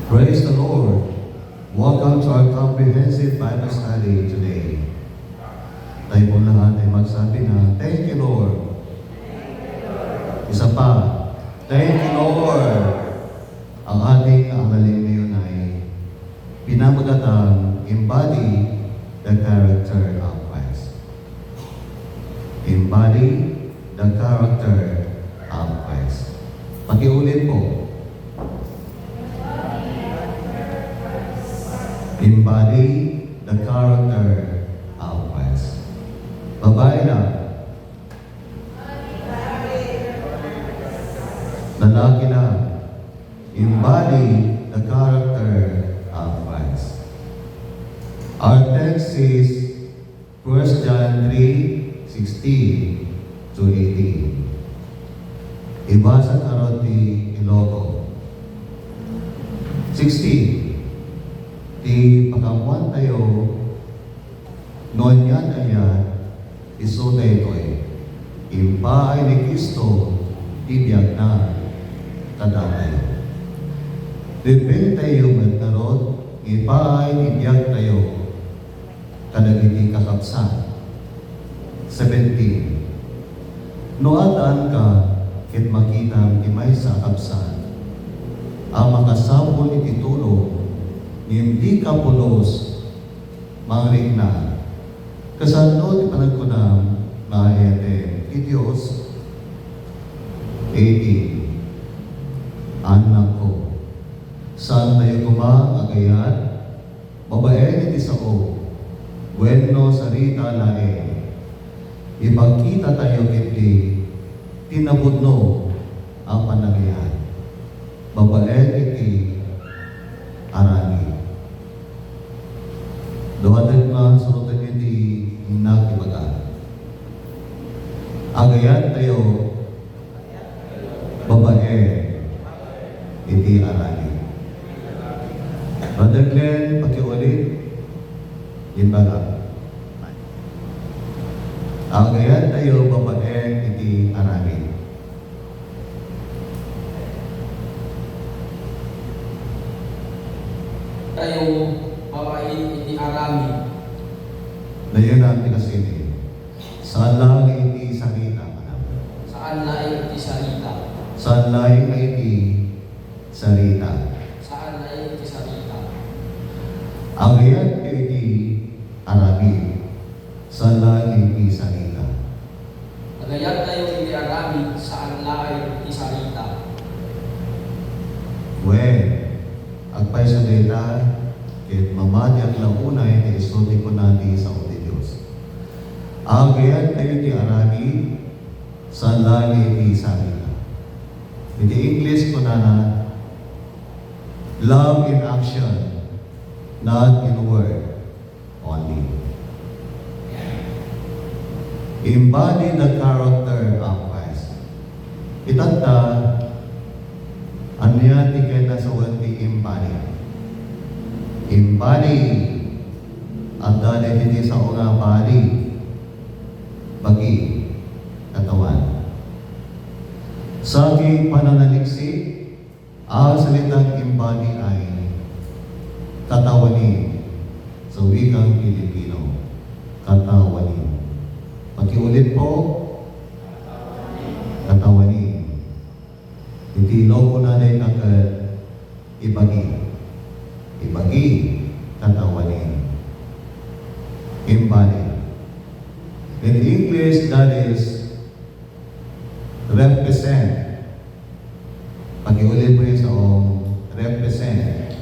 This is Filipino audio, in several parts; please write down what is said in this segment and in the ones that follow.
Praise the Lord. Welcome to our comprehensive Bible study today. Tayo po lahat ay magsabi na, Thank you, Lord. Isa pa, Thank you, Lord. Ang ating aralin ngayon ay pinamagatang Embody the Character of Christ. Embody the Character of Christ. Pakiulit po. Embody the character of Christ. Babae na. Lalaki na. Embody the character of Christ. Our text is 1 John 3:16 to 18. Ibasa karot ti Ilogo. 16. Di pakamuan tayo, noon yan ayan, iso tayo impaay ni Kristo, tibiyag na, tadatay. Dipin tayo magtarot, impaay tibiyag tayo, kadagiti kakapsan. 17. Noataan ka, kit makita kimay sa kapsan, ang makasabon ititulo, hindi ka pulos, mangring na. Kasano di panagkunam, maayate, Diyos. 18. Anak ko, saan tayo agayat? Babae ni Tisao, bueno sarita lae. Ipagkita tayo kiti, tinabudno ang panagayat. Babae iti arani. Duwatan nga surutan niyo di nakibaga. Agayan tayo, babae, iti arani. Brother Glenn, pakiulit, yun ba lang? Agayan tayo, babae, iti arani. Tayo babae iti arami. Dayon natin kasi ini. Saan lang iti salita? Saan laing iti salita? Saan lang iti salita? Saan laing iti salita? Ang iyan iti arami. Saan lang iti salita? Nagayat tayo iti arami, saan laing iti salita? Agpay sa data, kit mamadyak lang unay, na isulti ko natin sa uti Diyos. Ang gayan tayo ti arami, sa lagi ti salita. Iti English ko na love in action, not in word only. Embody the character of Christ. Itanda, anya ti kaya sa wanti embody. Embody. At dali hindi sa unga body. Bagi. Katawan. Sa aking pananaliksi, ang salitang embody ay katawanin sa wikang Pilipino. Katawanin. Pakiulit po. Katawanin. Hindi logo na din agad ibagi. Ibagi, katawanin. Embody. In English, that is represent. Pag-iulit mo yun sa represent.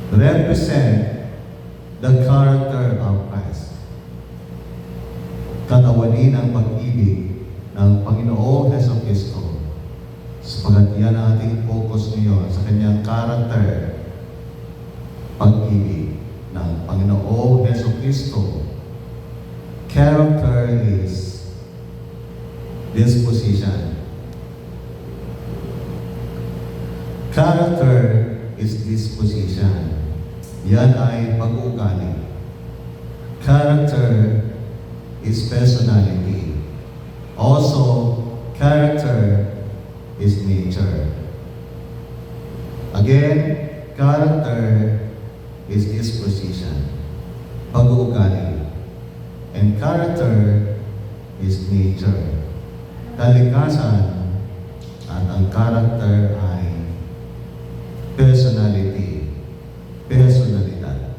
Represent the character of Christ. Katawanin ang pag-ibig ng Panginoong Heso Kristo, sapagat yan ang ating focus ngayon sa kanyang character, pag-ibig ng Panginoong Heso Kristo. Character is disposition. Character is disposition. Yan ay pag-uugali. Character is personality. Also, character is nature. Again, character is disposition, pag-uugali. And character is nature, kalikasan, at ang character ay personality, personalidad.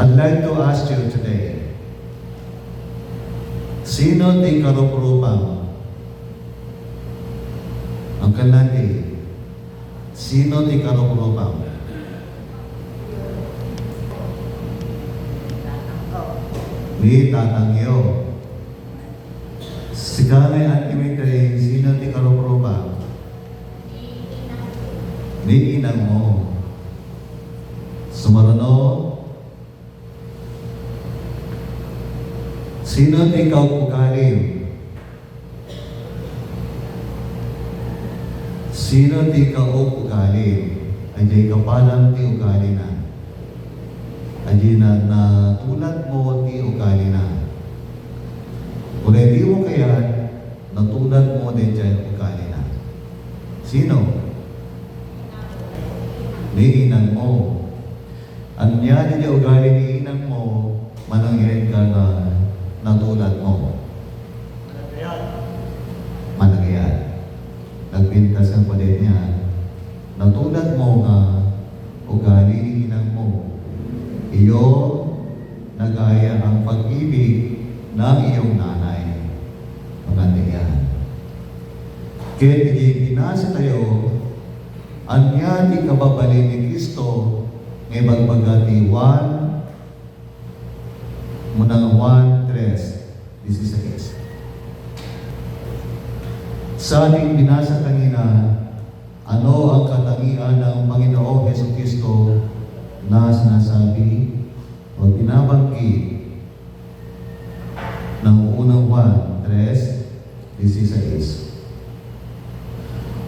I'd like to ask you today, sino di karuprupan? Ang kanandi, sino di karuprupan? Ni tatangyo. Sikamay antimitay, sino di karuprupan? Ni inang mo. Sumaruno, sino di kaupugalim? Sino di kaupugalim? Anjay kapalang ti ugali na. Anjay na tulad mo ti ugali na. Kung hindi mo kaya, natulad mo din dyan ugali na. Sino? Ni inang mo. Anya din yung ugali ni inang mo, manangyan ka na natulad mo. Manangyan. Nagpintas ang palit niya. Natulad mo nga, ugali ni inang mo. Iyo, nagaya ang pag-ibig ng iyong nanay. Magandang. Kaya hindi binasa tayo, anya di kababalin ni Kristo, ngay magbagati 1, munang 1:3, 16. Sa ating binasa kanina, ano ang katangian ng Panginoong Jesucristo na sinasabi o binabanggit ng unang 1:3, 16.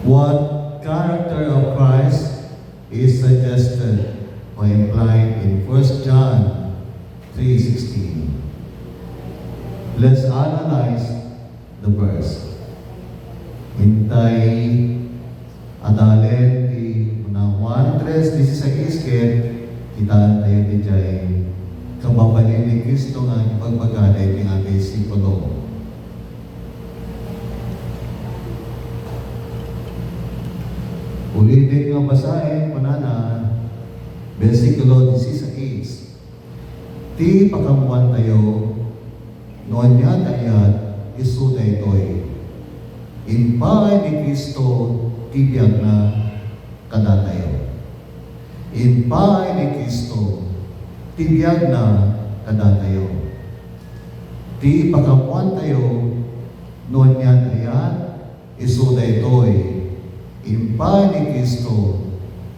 What character of Christ is suggested or implied in 1 John 3:16? Let's analyze the verse. Hintay adalen di unang 1:3, 16, kitaan tayo di jay kababalin ni Kristo nga ipagpagkalay ng ating disipulo. Ulitin nga basahin panana, versikulo 16. Ti pakamuan tayo, noon niya tayat, isu daytoy. Impay ni Kristo, tibiyag na kada tayo. Impay ni Kristo, tibiyag na kada tayo. Ti pakamuan tayo, noon niya tayat, isu daytoy. Impay ni Kristo,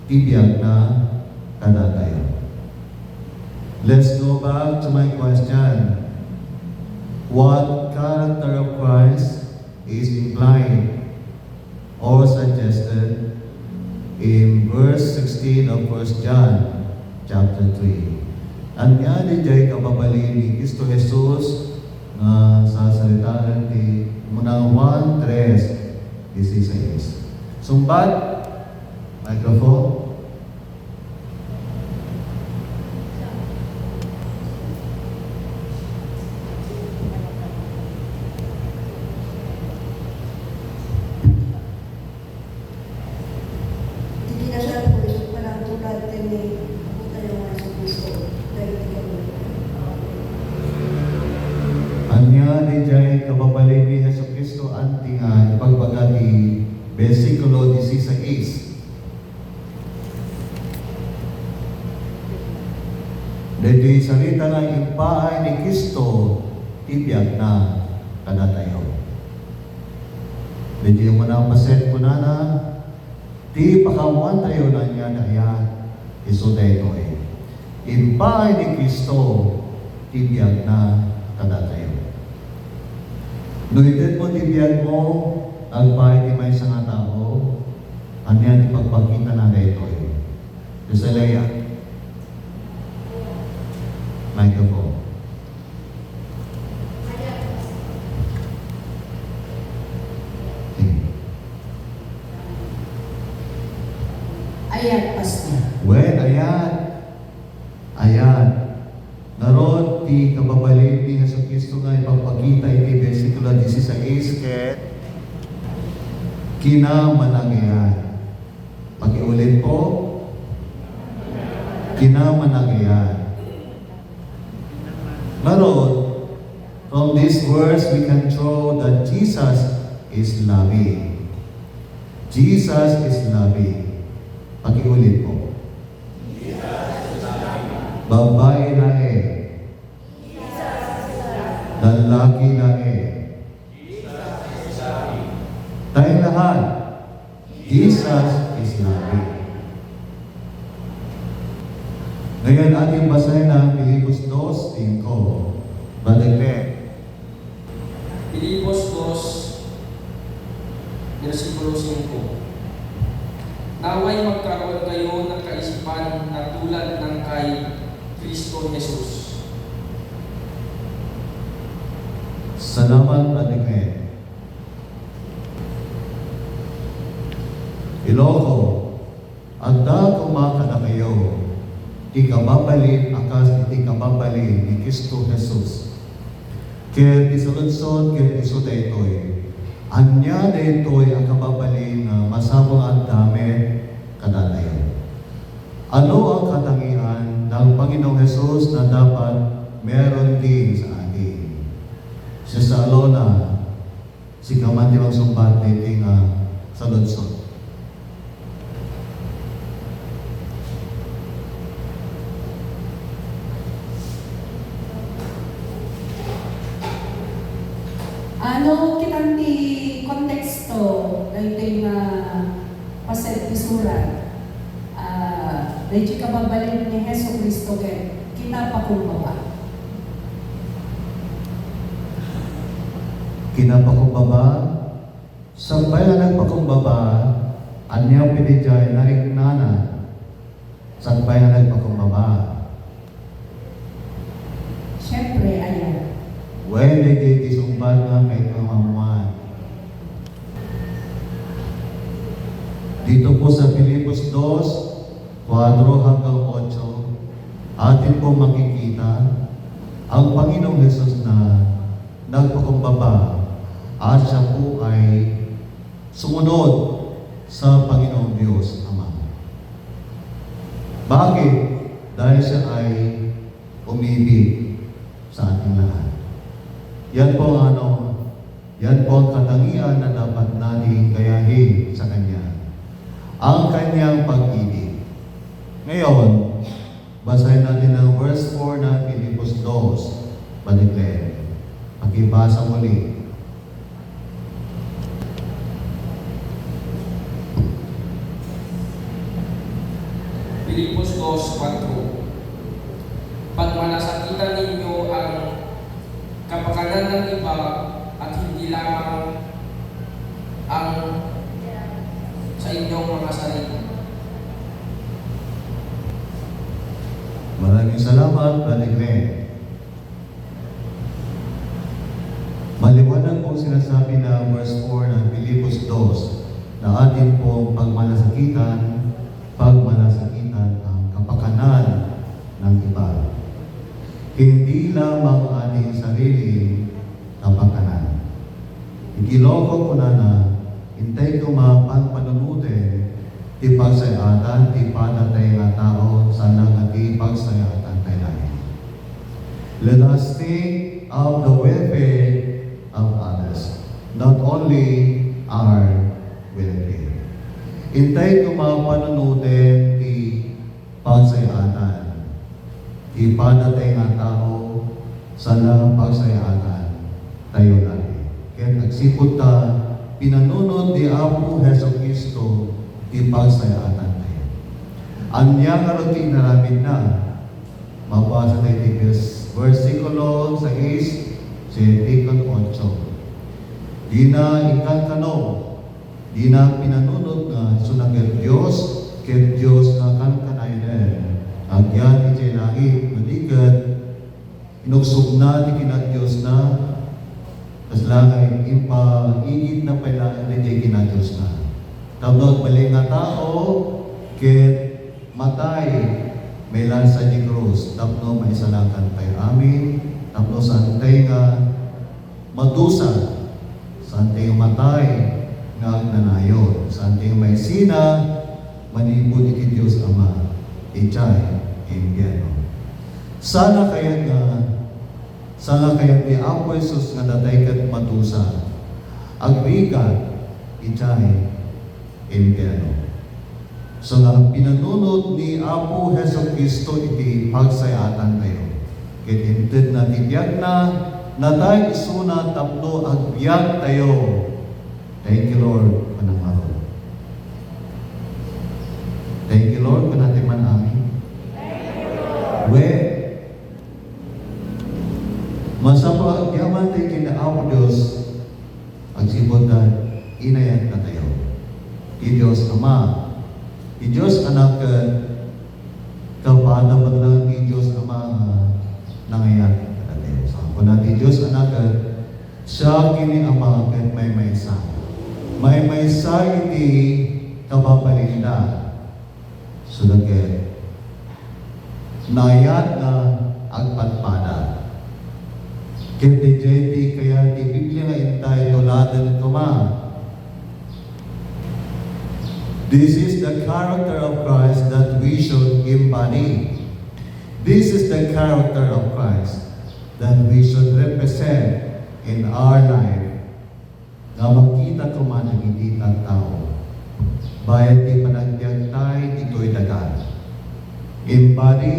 tibiyag na kada tayo. Let's go back to my question. What character of Christ is implied or suggested in verse 16 of 1 John chapter 3? Anya di jay kababalin ni Kristo Jesus na sa salitaan di munang 1:3, 16. Sumbat, microphone. Hindi na siya po parang tulad din ni tayo nga sa Kristo. Dahil hindi Anya di jay kababalin ni Jesucristo anti nga ipagbagati versikulo 16. Dito salita ng impaay ni Kristo, tibiyag na kada tayo. Dito yung manapaset ko na ti pakamuan tayo na niya na yan, iso tayo eh. Impaay ni Kristo, tibiyag na kada tayo. Nuitin mo tibiyag mo, agpay di may isang tao, anyan ipagpakita na ito eh. Dusalaya. Microphone. Ayan, Pastor. Well, ayan. Ayan. Naroon, ti kababalin ni Yesu Cristo nga ipapakita iti versikulo 16 ket kinamanagyan. Pakiulit po. Kinamanagyan. Naroon, from this verse we can show that Jesus is loving. Jesus is loving. Pakiulit po. Babae na lalaki na tayong lahat, Jesus is loving. Ngayon ating basahin ang Filipos 2:5. Brother Greg. Filipos 2, versikulo 5. Naway magkaroon kayo ng kaisipan na tulad ng kay Kristo Jesus. Salamat, Brother Greg. Iloko, adda kumakada kayo, ikababalin akas iti kababalin ni Kristo Jesus. Kaya isulunson, kaya isuda ito'y, anya na ito'y ang kababalin na masabang at dami kadatayo. Ano ang katangian ng Panginoong Jesus na dapat meron din sa atin? Siya sa alona, si kamanti ang sumbat na iti nga sa lunson. Ano kitang ti konteksto ng ting paset ti surat? Medyo kababalin ni Heso Kristo kay kinapakumbaba. Kinapakumbaba, sabay na nagpakumbaba, anyang pinijay na ignana, sabay na nagpakumbaba. Siyempre, ayan. When they did isumbat nga kay kamamuan. Dito po sa Filipos 2, 4 hanggang 8, atin po makikita ang Panginoong Jesus na nagpakumbaba at siya po ay sumunod sa Panginoong Diyos Ama. Bakit? Dahil siya ay umibig sa ating lahat. Yan po ang yan po ang katangian na dapat natin gayahin sa Kanya. Ang Kanyang pag-ibig. Ngayon, basahin natin ang verse 4 ng Filipos 2. Panikler. Pakibasa muli. Filipos 2:4. Pagmalasakitan ninyo ang kapakanan ng iba at hindi lamang ang sa inyong mga sarili. Maraming salamat, Brother Glenn. Maliwanag pong sinasabi na verse 4 ng Filipos 2 na atin pong pagmalasakitan ang kapakanan ng iba. Hindi lamang ating sarili kapakanan. Igiloko ko na hintay ko mapanpanunutin ti pagsayatan, ti padatay nga tao sa nagati pagsayatan tayo namin. Let us think of the welfare of others, not only our welfare. Hintay ko mapanunodin ti pagsayatan, ti padatay nga tao sa pagsayatan tayo natin. Kaya nagsipot ta, pinanunod di Apo Heso Kristo ti pagsayatan tayo. Anya nga rutin namin na, mabasa tayo ti versikulo 6, Sentikulo 8. Di na ikantano, di na pinanunod nga sunager Diyos, ket Diyos nga kankanayon. Agyan iti langit, maligat, inugsog na ti kinat Diyos na, tas langay, ipaigid na pala iti kinat Diyos na. Tapos bali nga tao, Ket matay may lansa di krus, tapno may salakan tayo amin, tapno santay nga madusa, santay nga matay nga agnanayon, santay nga may sina, manipod iti Diyos Ama, ichay, impyerno. Sana kaya ni Apo Jesus nga datay kat madusa, agrigat, ichay, impyerno. So nga pinanunod ni Apo Heso Kristo iti pagsayatan kayo. Ket inted na tibiyag na natay isuna tapno agbyag tayo. Thank you Lord manangaron. Thank you Lord kanati man amin. We masapa agyaman tayo kina Apo Diyos agsibot na inayat na tayo. Ti Diyos Ama, ti Diyos Anak, kapanabat lang ti Diyos Ama nangayat na tayo. So, kung na ti Diyos Anak, siya kini Ama kat may maysa. May maysa iti kapapalinda. So, nagkat nayat na agpatpada. Ket ti jeti kaya ti Biblia nga intay tuladan kuma. This is the character of Christ that we should embody. This is the character of Christ that we should represent in our life. Nga makita ko man ang hindi tao. Bayad di panagbiag tayo, dito'y dagan. Embody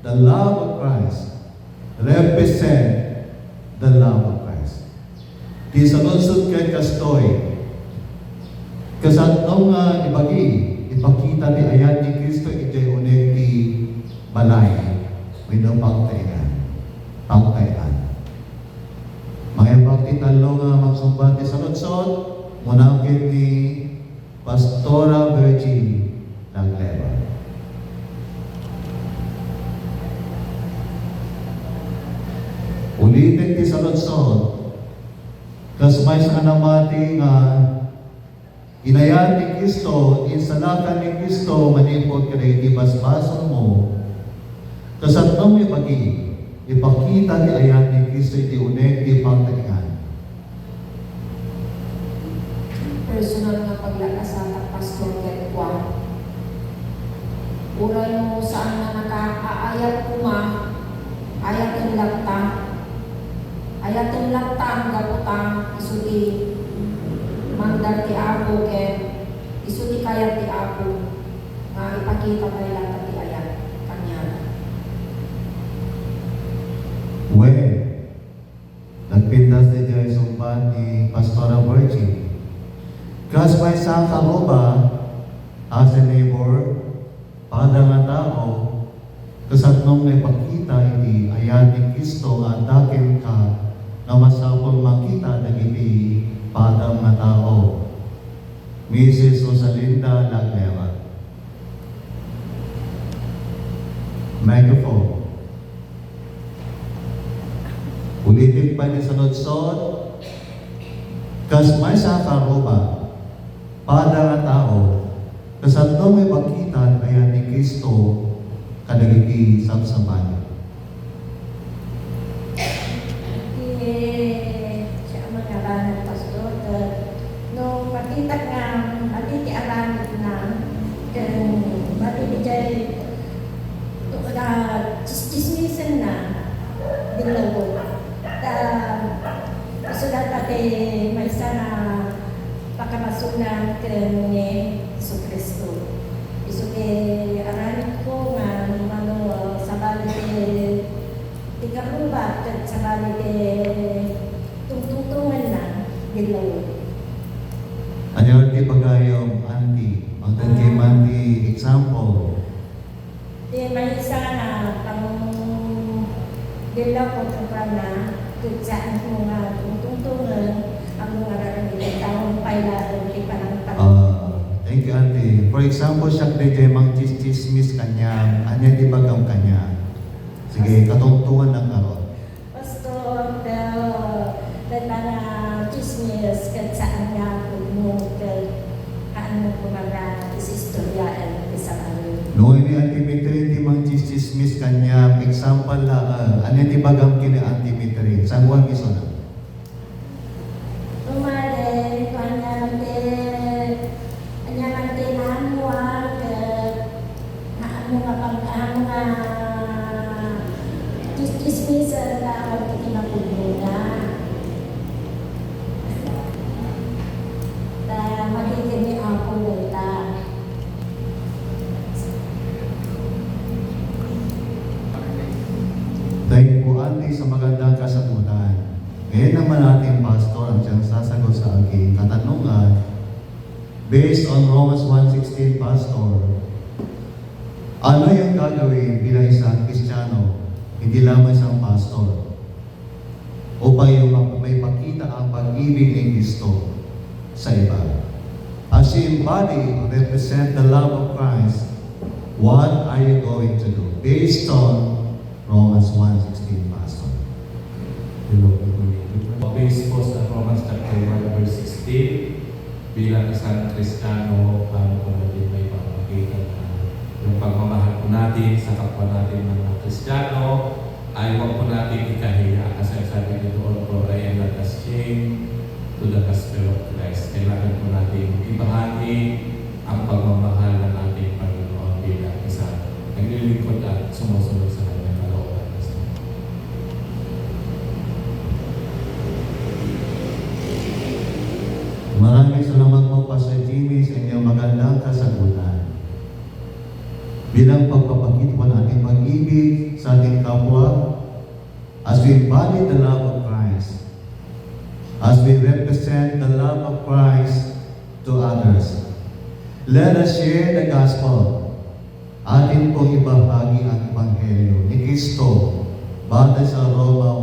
the love of Christ. Represent the love of Christ. Di sa lunsod kay Kastoy, kasatong ipakita ti ayat ni Kristo iti unek ti balay. Wino pagtayan. Mga bakti talo nga magsumbat ti saludsod, munangkit ni Pastora Virgin Nagleva. Ulitin ti saludsod, kasmay sa anamati nga inayat ni Kristo, insalakan ni Kristo, manipod ka na basbasan mo. Kasatnong ipakita ni ayat ni Kristo iti unek, iti pagtalingan. Personal nga paglakasan ng Pastor Ketwa. Uray mo saan na nakaayat kuma, ayat yung lakta. Ayat yung lakta ang gaputang isuti mandar ti Apo ken isuti kaya ti Apo nga ipakita tayo lang ti ayat kanya. Nagpintas ni Jai Sumban ni Pastora Virgin. Kas may sa karoba, as a neighbor, pada nga tao, kasatnong may pagkita iti ayat ni Kristo nga dakin ka na masapong makita dagiti padang nga tao. Mrs. Rosalinda Lagleva. Microphone. Ulitin pa ni sunod-sod, kas may sa karoba, pada nga tao, kasatno may pagkita kaya ni Kristo kadagiti sabsaban. Siya ang mga Pastor. No, makita nga, matiti alamit na, matibigay, chismisan na, dilawo. Sudah pati may sana pakamasunan ni Yesu Kristo. Isu ke aranit ko nga mano sa bali tiga rumah at sa bali tungtungan na dilaw. Ano ti pagayom anti, magdan kay manti example. Di may sana pang dilaw ko na kutsaan mo nga tungtungan ang mga raramitin taong pailaran di parang Thank you, Auntie. For example, siya kaya mang chismis kanya, anya di bagam kanya. Sige, katungtungan ng karon. Pastor, na chismis kahit saan nga mo kahit ano kumaga is istorya sa example na, anya tibagang kini antimitri, San Juan Gisona. Rumade, anyante namuan ke amo nga dismissal ka ang kinapununan. Magiging ni ako wala. Dahil po auntie sa magandang kasagutan. Ngayon naman natin, Pastor, ang siyang sasagot sa aking katanungan. Based on Romans 1:16, Pastor, ano yung gagawin bilang isang Kristiyano, hindi lamang isang pastor, upang yung may pakita ang pag-ibig ng Kristo sa iba? As you embody or represent the love of Christ, what are you going to do? Based on Romans 1:16, Pastor. Based po sa Romans chapter 1 verse 16, bilang isang Kristiyano, paano po natin may pagpakita na yung pagmamahal po natin sa kapwa natin ng mga Kristiyano ay huwag po natin ikahiya. Kasi sabi nito po, I am not ashamed to the gospel of Christ. Kailangan po natin ibahagi ang pagmamahal ng ating Panginoon bilang isang naglilingkod at sumusunod sa kanyang kalooban. Maraming salamat po, Pastor Jimmy, sa inyong magandang kasagutan. Bilang pagpapakita po natin pag-ibig sa ating kapwa, as we embody the love of Christ, as we represent the love of Christ to others, let us share the gospel. Atin pong ibahagi ang Ebanghelyo ni Kristo batay sa Roma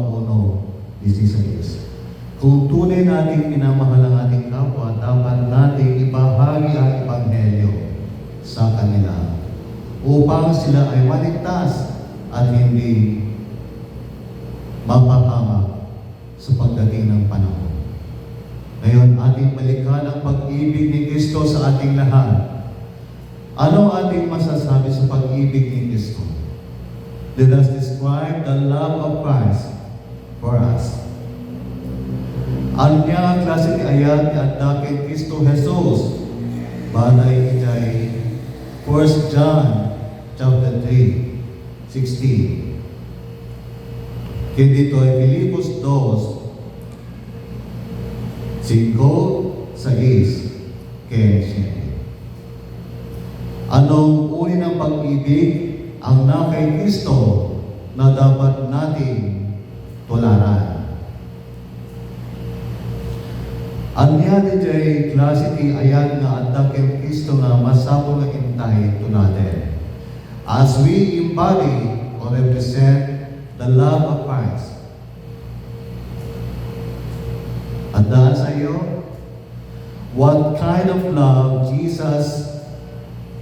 1:16. Kung tunay nating minamahal ang ating kapwa, dapat nating ibahagi ang Ebanghelyo sa kanila upang sila ay maligtas at hindi mapahamak sa pagdating ng panahon. Ngayon, ating balikan ang pag-ibig ni Kristo sa ating lahat. Ano ating masasabi sa pag-ibig ni Kristo? Let us describe the love of Christ for us. Ang niya klase ni ayat ni Adake Kristo Jesus. Banay ijay 1 John chapter 3:16. Kaya dito ay Filipos 2:5-6 kaya siya. Anong uri ng pag-ibig ang na kay Kristo na dapat nating tularan? Anya DJ klase ti ayan nga adda ken Kristo nga masapol nga intay tunaten. As we embody or represent the love of Christ. Adaan sa iyo, what kind of love Jesus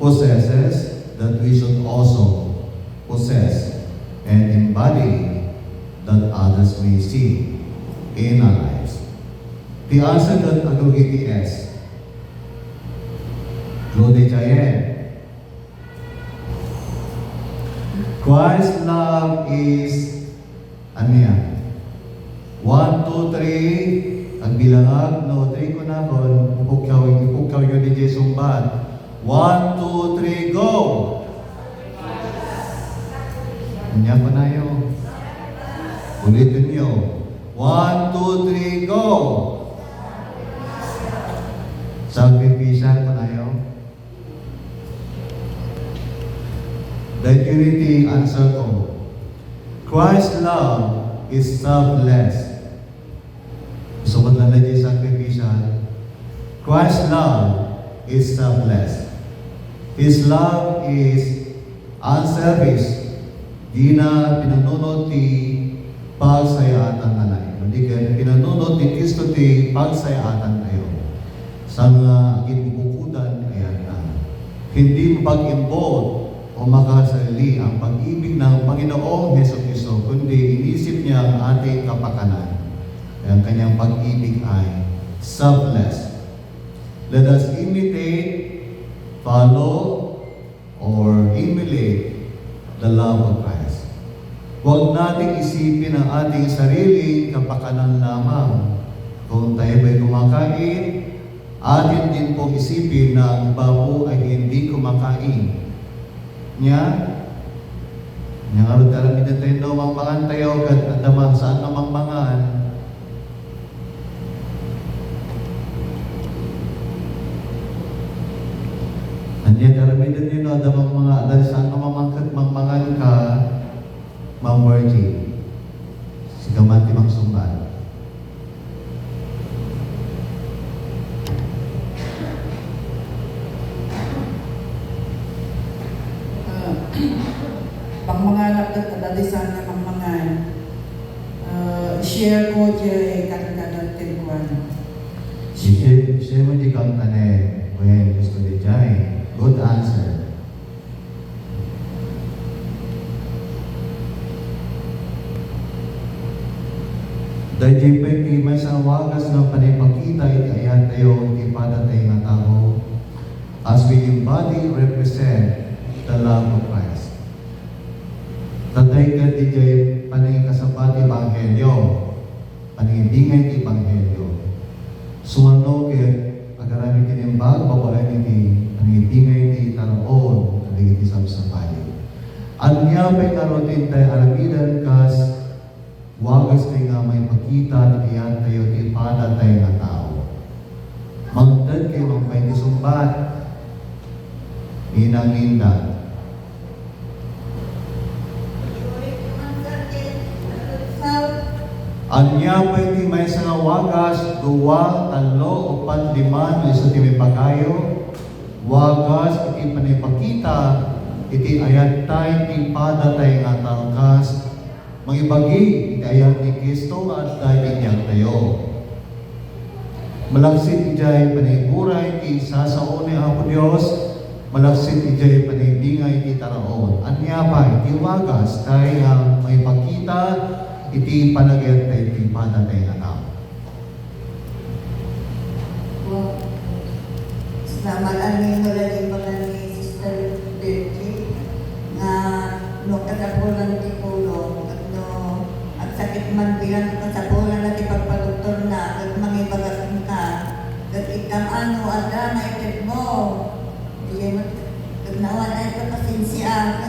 possesses that we should also possess and embody that others may see in our lives. The answer that agrugiti is Claude Chayen. Christ's love is ano yan? 1, 2, 3 ang bilangag, no, 3 ko na kon pupukyaw yun ni Jesus Bad. 1, 2, 3, go! Kanya ko na yun. Ulitin nyo. 1, 2, 3, go! Sacrificial ko na yun. The Trinity answer ko. Christ's love is selfless. Gusto ko lang na sacrificial. Christ's love is selfless. His love is unselfish. Di na pinanunod ti pagsayatan na lain. Hindi ka pinanunod ti Kristo ti pagsayatan na yun. Sa mga ginubukudan, ayan na. Hindi mapag-imbot o makasali ang pag-ibig ng Panginoong Jesucristo, kundi inisip niya ang ating kapakanan. Ang kanyang pag-ibig ay selfless. Let us imitate, follow, or emulate the love of Christ. nating isipin ang ating sarili kapakanan lamang. Kung tayo ba'y kumakain, atin din pong isipin na ang iba po ay hindi kumakain. Nya nga rin tayo mambangan tayo kat adamang saan na mambangan. Nandiyan karami din yun adamang mga adal saan na mambangan ka, Ma'am Virgie. Si Kamanti Mang Sumban. Pangmanganak at kadalisan na pangmangan. Share ko dyan kadang-kadang tinkuan. Siya mo di kang tanin. When gusto di jay. Good answer. Dahil di may isang wagas ng panipakita iti ayan tayo iti padatay nga tao as we embody represent the love of Christ. Tatay ka di jay panay kasapat Ebanghelyo, panibingay ti Ebanghelyo. Sumano kaya agarami tinimbag, babae iti panibingay ti taraon, kaligit ti sabsabali. Anya pa'y karotin tayo alamidan kas wagas kay nga may pakita ti iyan tayo ti padatay nga tao. Magdad kay magpay ti sumbat, ninangindan. Anya pa iti may nga wagas, duwa, talo, upat, lima, isa ti may pagayo, wagas, iti panipakita, iti ayat tayo, iti padatay nga talkas, mangibagi, iti ayat ni Kristo, at dahil inyang tayo. Malaksit ijay paniburay, iti sasao ni Apo Diyos, malaksit ijay panibingay, iti taraon. Anya pa, iti wagas, kaya may pakita, iti panagyan tayo iti padatay nga tao. Salamat ang wala din pala ni Sister Dirty na no katapulan ti kulo at sakit man bilang katapulan at ipagpaluktor na at mangibagas ka at ikang ano ada na itit mo diyan nawan ay kapasinsya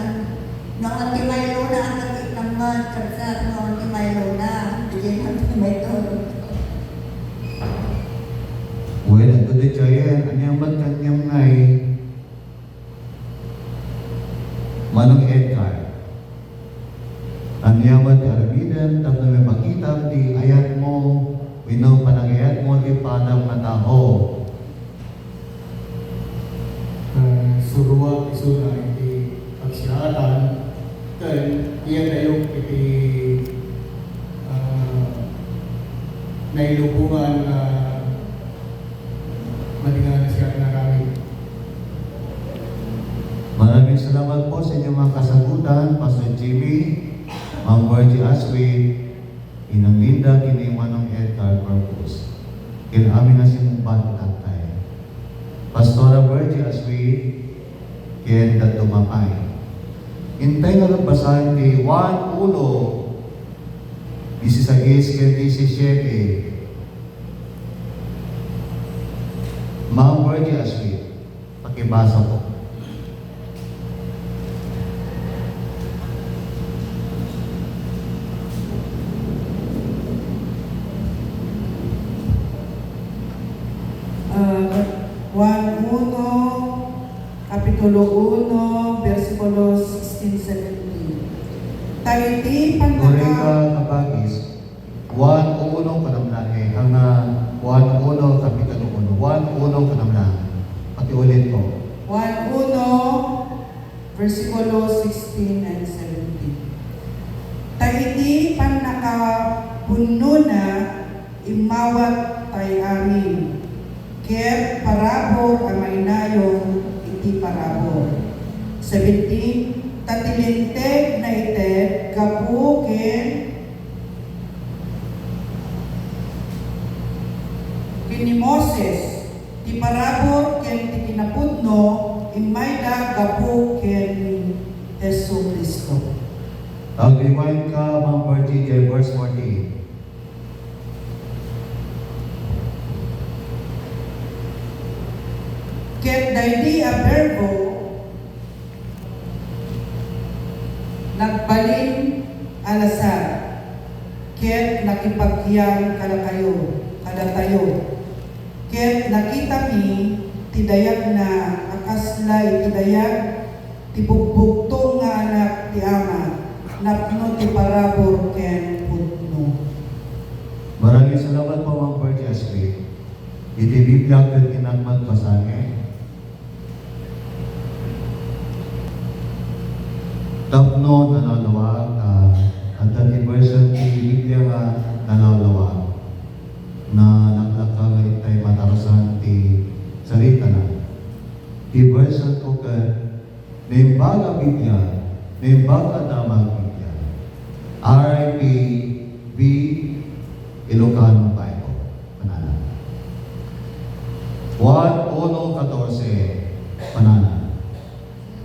nawan ti may luna ang kakitang man karsa nawan ti may luna diyan ti may tolo. Well, ito di chayan, anyang magkanyang ngay Manong Edgar. Anyang mag-aramidan, tapos na may makita, di ayat mo, winaw pa ng ayat mo, di padang mataho. Suruwa isuna iti pagsiatan kan iya tayo iti nailubungan na madingan siya na kami. Maraming salamat po sa inyong mga kasagutan, Pastor Jimmy, Ma'am Virgie Aswin, Inang Linda, kini Manong Edgar Corpus. Kinamin na sinumbang tatay. Pastora Virgie Aswin, kaya tumapay. Hintay nga lang basahin di 1:16 kaya 17. Ma'am Virgie Aswin, pakibasa po. Kapitulo 1, versikulo 16-17. Tayo di Uri ka panaka kapagis, 1:1 kanamlahe, hanga 1:1 kapitulo 1, 1:1 kanamlahe. Pakiulit po. 1:1, versikulo 16 and 17. Tayo di panakapuno na imawat tayo amin. Ket parabor amay nayon iti parabor. 17. Tatilinteg na ited gapu ken kini Moses ti parabor ken ti kinapudno imayda gapu ken Jesu Kristo. Mag-rewind ka, Ma'am Virgie, verse 48. Ket daydi a verbo nagbalin alasar ket nakipagyan kada tayo ket nakita mi tidayag na akaslay tidayag ti bugbugtong nga anak ti ama napno ti parabor ken putno. Maraming salamat po, Ma'am Virgie Ashley. Iti Biblia ket kinagmat pasange. Tapno nanawawag at the version ti Biblia nga nanawawag na naglakang itay matarasan ti sarita na. Ti version ko ka nimbaga Biblia, nimbaga damang Biblia. R.I.P. B. Ilocano Bible. Panana. 1:14 Panana.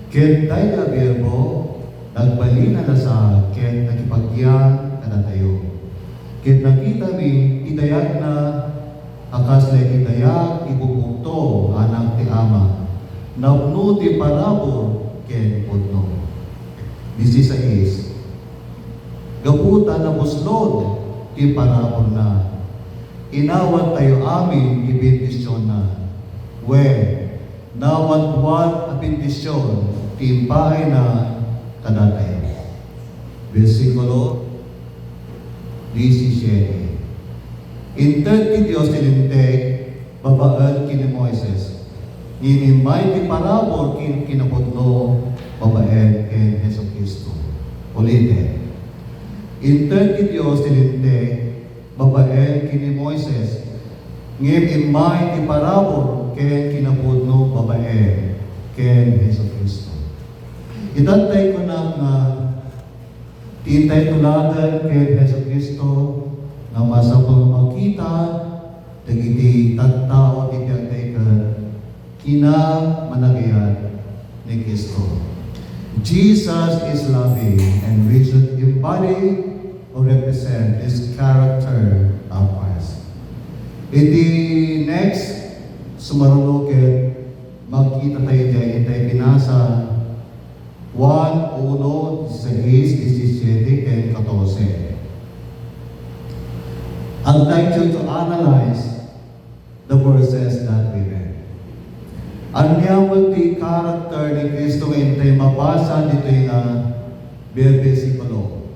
Ket dayda verbo nagbalina na sa ket nakipagyan kada tayo. Ket nakita mi idayag na akas na idayag ibubukto anak ti ama. Napno ti parabor ket putno. 16. Gaputa na buslod ti parabor na. Inawat tayo amin ibindisyon na. Nawat-wat a bendisyon ti bahay na kadatay. Versikulo 17. Inter ti Diyos tininteg, babaan kini Moises. Ninimay ti parabor kinapudno, babaan ken Hesus Kristo. Ulitin. Inter ti Diyos tininteg, babaan kini Moises. Ngem imay ti parabor ken kinapudno, babaan ken Hesus Kristo. Itantay ko na nga tintay tuladan kay Hesus Kristo na masapang makita dagiti tattao ti tiyagtay ka kina managayan ni Kristo. Jesus is loving and we should embody or represent this character of Christ. Iti next sumarunokit magkita tayo dyan itay binasa 1:16, 17, and 14. I'd like you to analyze the verses that we read. Anyawag ti character ni Kristo ngayon tayo mabasa dito yung bersikulo.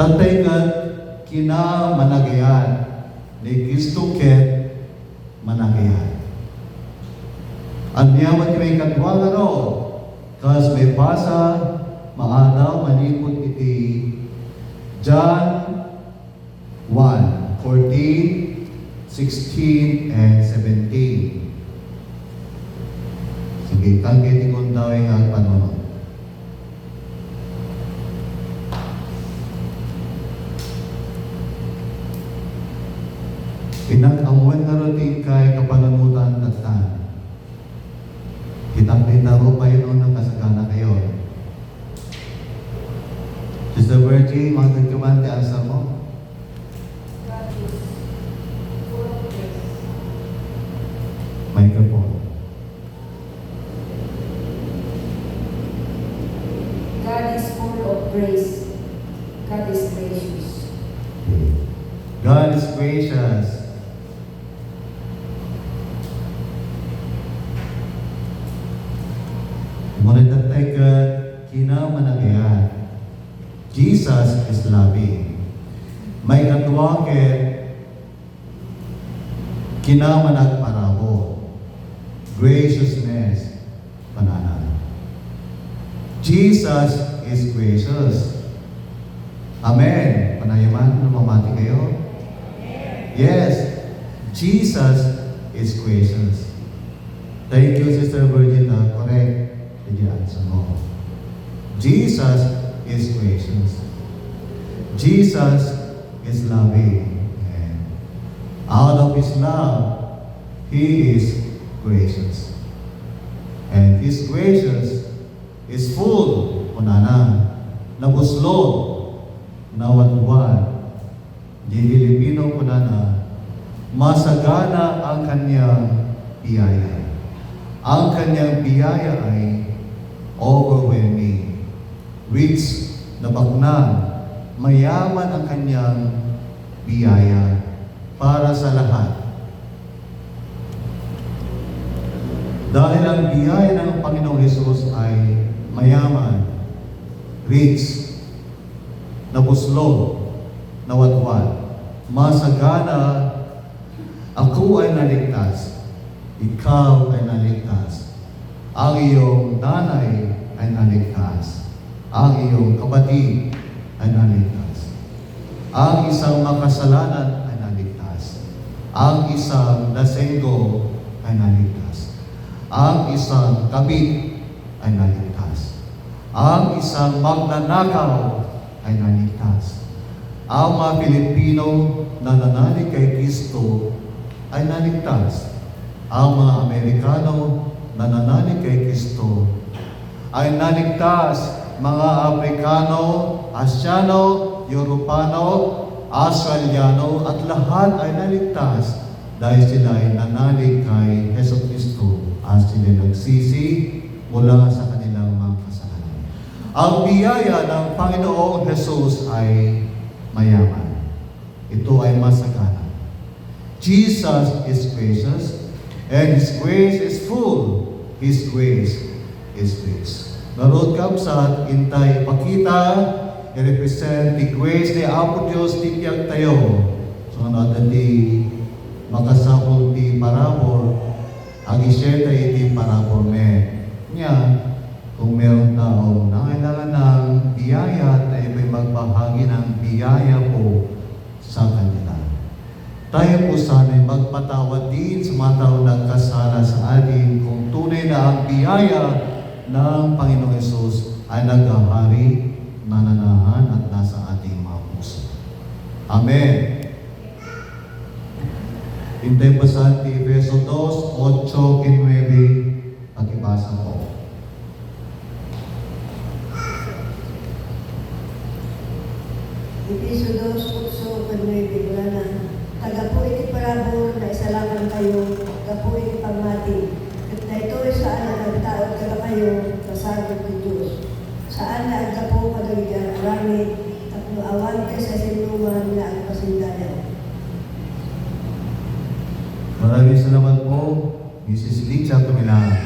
Tatay ka kina managayan ni Kristo ket managayan. Anyaman may katwa nga ro, kas may basa, maadaw, manikot iti John 1:14, 16, and 17. Sige, kagiti kong daw yung agpanon. Pinag-amuan nga ro ti kay kapanamutan tatan. Kitang-kita ko pa yun ng kasagana kayo. Sister Virgie, mga nagkamante, asa mo? Microphone. God is full of grace. God is gracious. God is gracious. Ngunit tatay ka kinamanagayan. Jesus is loving. May katuwakit kinamanagparabo. Graciousness panana. Jesus is gracious. Amen. Panayaman, namamati kayo? Yes. Jesus is gracious. Thank you, Sister Virginia. Correct. Jesus is gracious. Jesus is loving. And out of His love, He is gracious. And His gracious is full, kunana, nabuslot, nawatwad. Di Filipino kunana, masagana ang kanyang biyaya. Ang kanyang biyaya ay overwhelming, rich na baknan, mayaman ang kanyang biyaya para sa lahat. Dahil ang biyaya ng Panginoong Hesus ay mayaman, rich, nabuslog, nawatwad, masagana, ako ay naligtas, ikaw ay naligtas, ang iyong nanay ay naligtas, ang iyong kapatid ay naligtas, ang isang makasalanan ay naligtas, ang isang lasenggo ay naligtas, ang isang kabit ay naligtas, ang isang magnanakaw ay naligtas, ang mga Pilipino na nanalig kay Kristo ay naligtas, ang mga Amerikano na nanalig kay Kristo ay naligtas, mga Afrikano, Asyano, Europano, Australiano at lahat ay naligtas dahil sila ay nanalig kay Hesus Kristo at sila nagsisi mula sa kanilang mga kasalanan. Ang biyaya ng Panginoong Hesus ay mayaman. Ito ay masagana. Jesus is gracious and His grace is full. His grace is rich. Narod kapsat, intay pakita, i-represent the grace ni Apo Diyos ti piyag tayo. So natin di makasapol ti parabor, ag-share tayo ti parabor me. Nya, kung meron tao na kailangan ng biyaya, tayo may magbahagi ng biyaya po sa kanila. Tayo po sana'y magpatawad din sa mga tao nagkasala sa atin kung tunay na ang biyaya ng Panginoong Hesus ay naghahari, nananahan at nasa ating mga puso. Amen. Hintay pa sa Efeso 2, 8-9, pag-ibasa po. Efeso 2:8 wala na. Tagapoy ti parabor na isalakan kayo, tagapoy ti pagmati. At na ito ay saan na nagtaot kayo kayo, kasagod ni Diyos. Saan na ang kapo kadagyan, aramid, at awan ka sa sinuman na ang pasindayan. Maraming salamat po, Mrs. Licha Tumilang.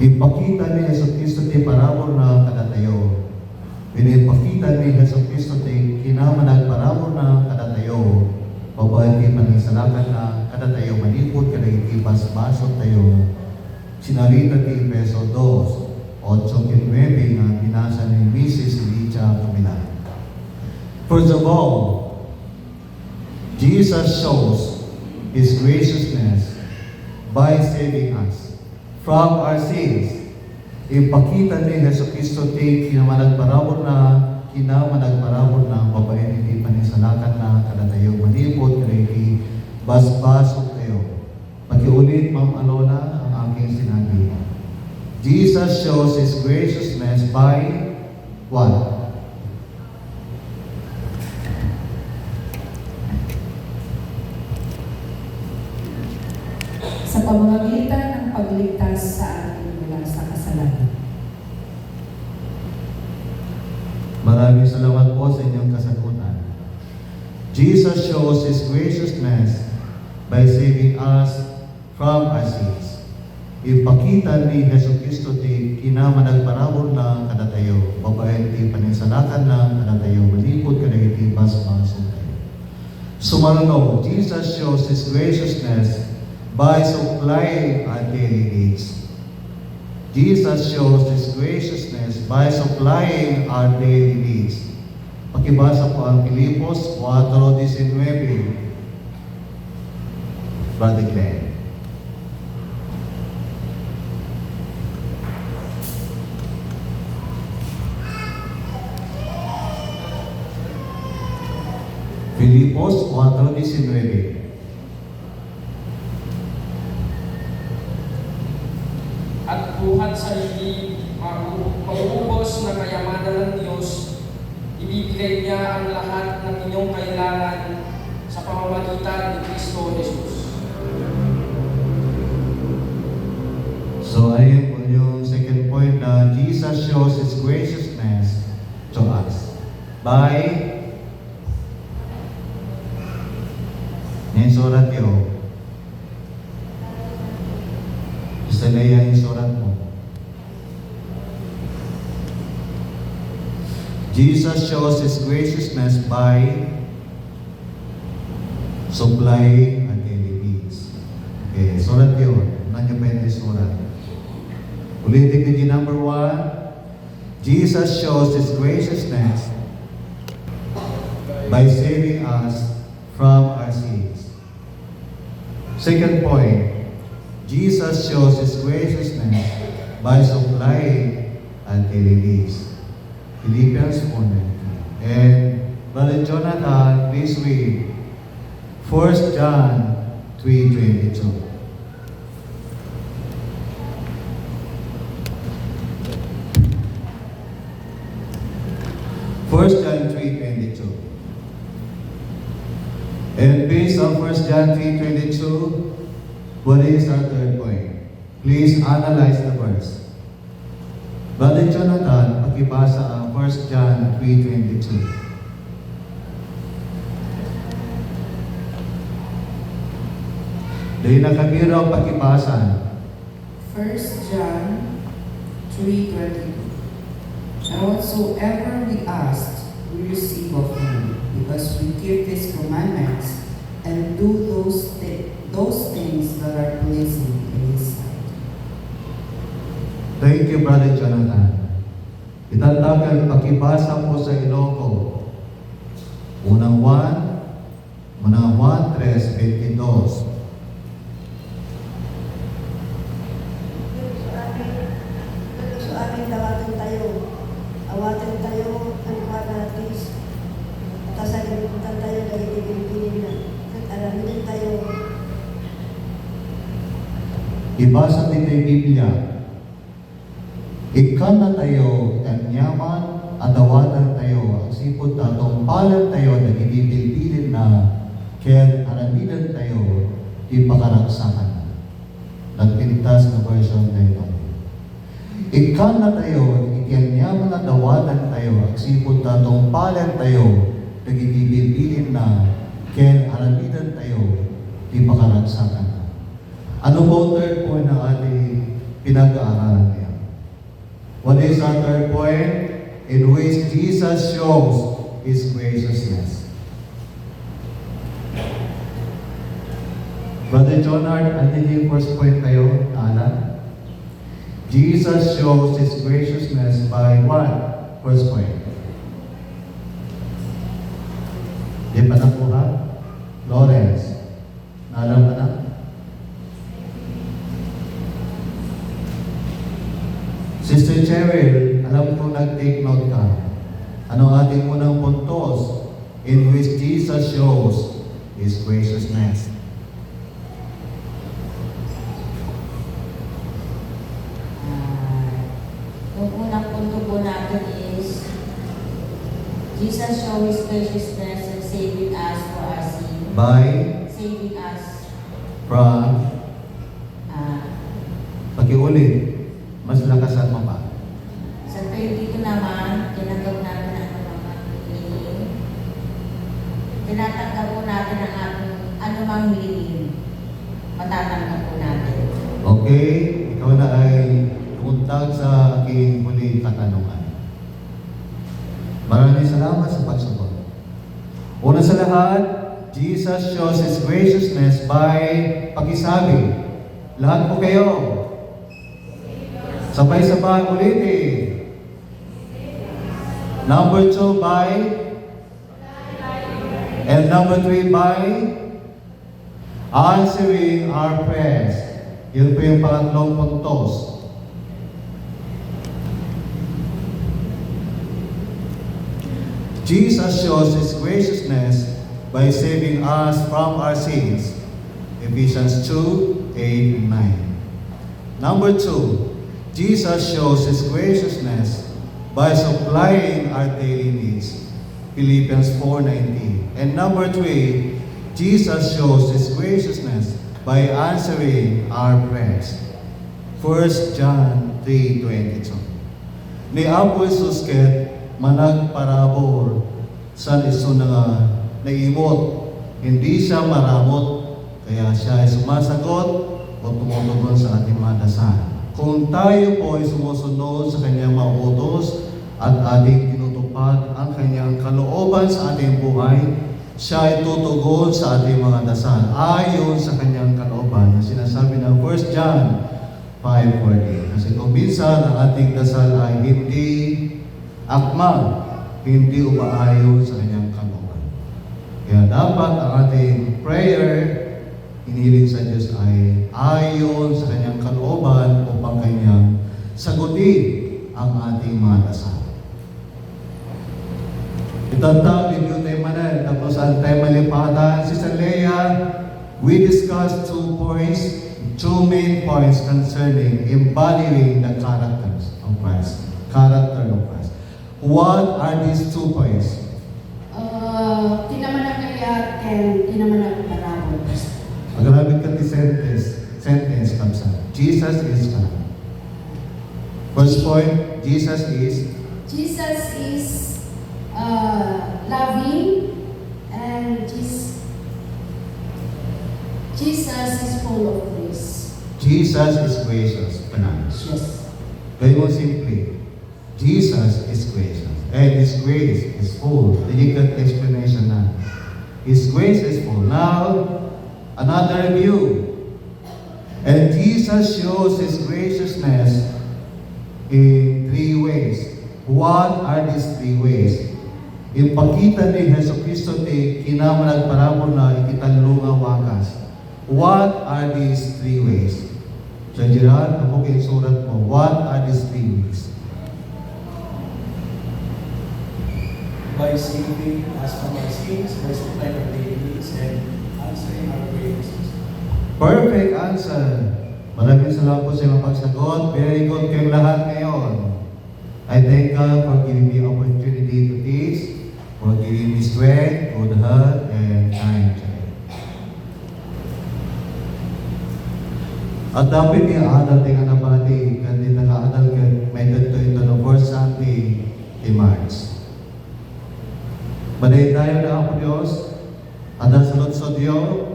Ipakita ni Hesus Kristo ti parabor na kadatayo. Pinipakita ni Hesus Kristo ti kinamanag parabor na kadatayo. Babae ti panisalakan na kadatayo manipod kadagiti basbasot tayo. Sinarita ti Efeso 2, 8-9 na binasa ni Mrs. Licha Tumilang. First of all, Jesus shows His graciousness by saving us from our sins. Ipakita ni Hesus Kristo ti kinamanagparabor na babae ni panisalakan na kadatayo manipod kadagiti basbasok tayo. Pakiulit, Ma'am Alona, ang aking sinabi. Jesus shows His graciousness by what? Sa pamamagitan ng pagligtas sa atin mula sa kasalanan. Maraming salamat po sa inyong kasagutan. Jesus shows His graciousness by saving us from our sins. Ipakita ni Hesus Kristo ti kinamanagparabor na kadatayo, babae ti panisalakan na kadatayo, malipod kadagiti basbasok tayo. Sumarno, Jesus shows His graciousness by supplying our daily needs. Jesus shows His graciousness by supplying our daily needs. Pakibasa po ang Filipos 4:19. Brother Glenn. Filipos 4:19. tulad sa hindi mauubos na kayamanan ng Diyos, ibibigay niya ang lahat ng inyong kailangan sa pamamagitan ni Kristo Jesus. So ayun po yung second point na Jesus shows His graciousness to us by yung surat yun. Gusto nila yung surat mo. Jesus shows His graciousness by supplying our daily needs. Okay, surat yun. Nandiyo pa yung surat. Ulitin din yung number 1. Jesus shows His graciousness by saving us from our sins. Second point, Jesus shows His graciousness by supplying our daily needs. Philippians 4:19. And Brother Jonathan, please read 1 John 3:22. First John 3:22. And based on 1 John 3:22, what is our third point? Please analyze the verse. Brother Jonathan, pakibasa ang 1 John 3:22. Dahil nakabiro ang pakibasa. 1 John 3:22. And whatsoever we ask, we receive of Him, because we keep His commandments and do those things that are pleasing in His sight. Thank you, Brother Jonathan. Itatagal pakibasa po sa Ilocos. Unang 1:3:22. So amin dawatin tayo. Awatin tayo ang panatis. Kasalimutan tayo dahil ibigin na. At alamin tayo. Ibasa din tayo Biblia. Ikan na tayo, kanyaman, adawatan tayo, ang sipot tatong palan tayo, nagibibilbilin na, kaya aramidan tayo, di pakaraksakan. Nagpintas na version na ito. Ikan na tayo, ikanyaman, adawatan tayo, ang sipot tatong palan tayo, nagibibilbilin na, kaya aramidan tayo, di pakaraksakan. Ano po third point ng ating pinag-aaralan ngayon? What is our third point? In which Jesus shows His graciousness. Brother Jonard, ano yung first point kayo? Alan? Jesus shows His graciousness by what? First point. Di ba nakuha? Lawrence, naalam ka na? Sister Cheryl, alam ko nag-take note ka. Ano ating unang puntos in which Jesus shows His graciousness? Yung unang punto po natin is Jesus shows His graciousness and saving us for our sin. By, Saving us. from, ah, pakiulit, mas lakasan mo pa. Sa 22 naman, tinanggap natin ang anumang hilingin. Tinatanggap po natin ang ating anumang hilingin. Matatanggap po natin. Okay, ikaw na ay tumuntag sa aking huling katanungan. Maraming salamat sa pagsagot. Una sa lahat, Jesus shows His graciousness by pakisabi. Lahat po kayo. Sabay-sabay ulitin. Number 2 by, and number 3 by, answering our prayers. Yun po yung pangatlong puntos. Jesus shows His graciousness by saving us from our sins. Ephesians 2:8 and 9. Number 2, Jesus shows His graciousness by supplying our daily needs. Philippians 4:19. And number 3, Jesus shows His graciousness by answering our prayers. 1 John 3:22. Ni Apo Jesus ket managparabor sa iso nga naimot. Hindi siya maramot, kaya siya ay sumasagot o tumutugon sa ating mga dasal. Kung tayo po ay sumusunod sa kanyang mga utos at ating tinutupad ang kanyang kalooban sa ating buhay, siya ay tutugon sa ating mga dasal ayon sa kanyang kalooban na sinasabi ng 1 John 5:14. Kasi kung minsan ang ating dasal ay hindi akma, hindi umaayon sa kanyang kalooban. Kaya dapat ang ating prayer, hiniling sa Diyos ay ayon sa kanyang kalooban upang kanyang sagutin ang ating mga dasal. Itantang review tayo manan, tapos ang tayo malipatan. Sister Leah, we discussed 2 main points concerning embodying the characters of Christ. Character of Christ. What are these 2 points? Tinamanag kaya and tinamanag parabol. Agramit ka ti sentence kamsa. Jesus is God. First point, Jesus is Loving, and Jesus is full of grace. Jesus is gracious. Panamis. Yes. Very more simply, Jesus is gracious. And His grace is full. The explanation na. His grace is full. Now, another review. And Jesus shows His graciousness in 3 ways. What are these 3 ways? Ipakita ni Jesu Cristo ti kinamanag parabol na ikitanlunga wakas. What are these 3 ways? So, Gerard, ako surat mo. What are these 3 ways? By saving us from our sins, by supplying our daily needs, and answering our prayers. Perfect answer. Maraming salamat po sa iyong pagsagot. Very good kayong lahat ngayon. I thank God for giving me opportunity to teach, for giving me strength, good heart, and kind joy. At dapat niya adal tayo na pati, kandi naka-adal ka, may dito ito ng first Sunday in March. Maday tayo na ako Diyos, adal salot sa Diyos,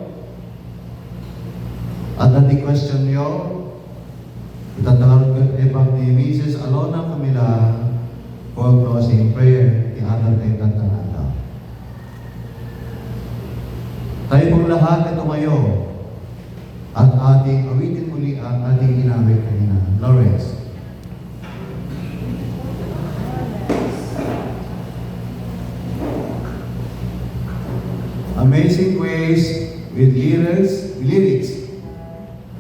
at nanti question nyo, itatawag ko ebang ni Mrs. Alona Camila for closing prayer. Iadal tayo tatangalaw. Tayo pong lahat na tumayo at ating awitin muli ang ating ginamit kanina. Lawrence. Amazing Grace with lyrics.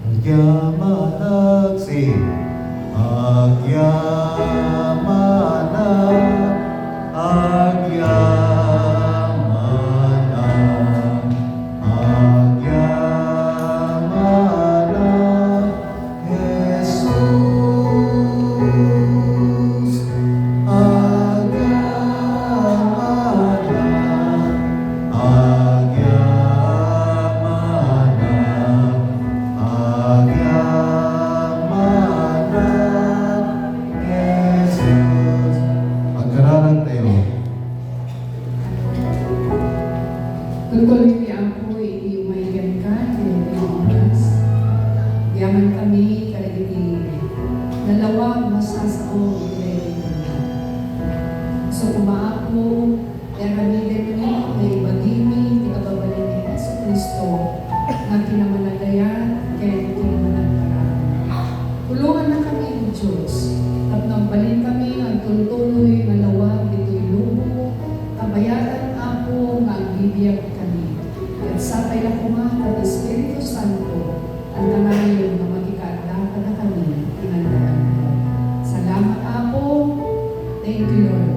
Agyamanag, say, Agyamanag, Agyamanag, Agyamanag, Jesus, Agyamanag, Tutuloy ni ako, hindi umayigan ka, hindi oras. Yaman kami, karigiti, nalawag masasao, hindi so kumaako, yaramidin mo, ay ibagimi, ikababalik ni Yesu Cristo, na kinamanagayan, kaya kinamanagparaan. Tulungan na kami ng Diyos, at nang balin kami ang tuntuloy, nalawag, dito'y lumo, kabayaran ako, magbibiyag kami. At sa tayo kumahat at Espiritu Santo, ang kanayon na magkikaadaka na kami, inandaan mo. Salamat ako. Thank you, Lord.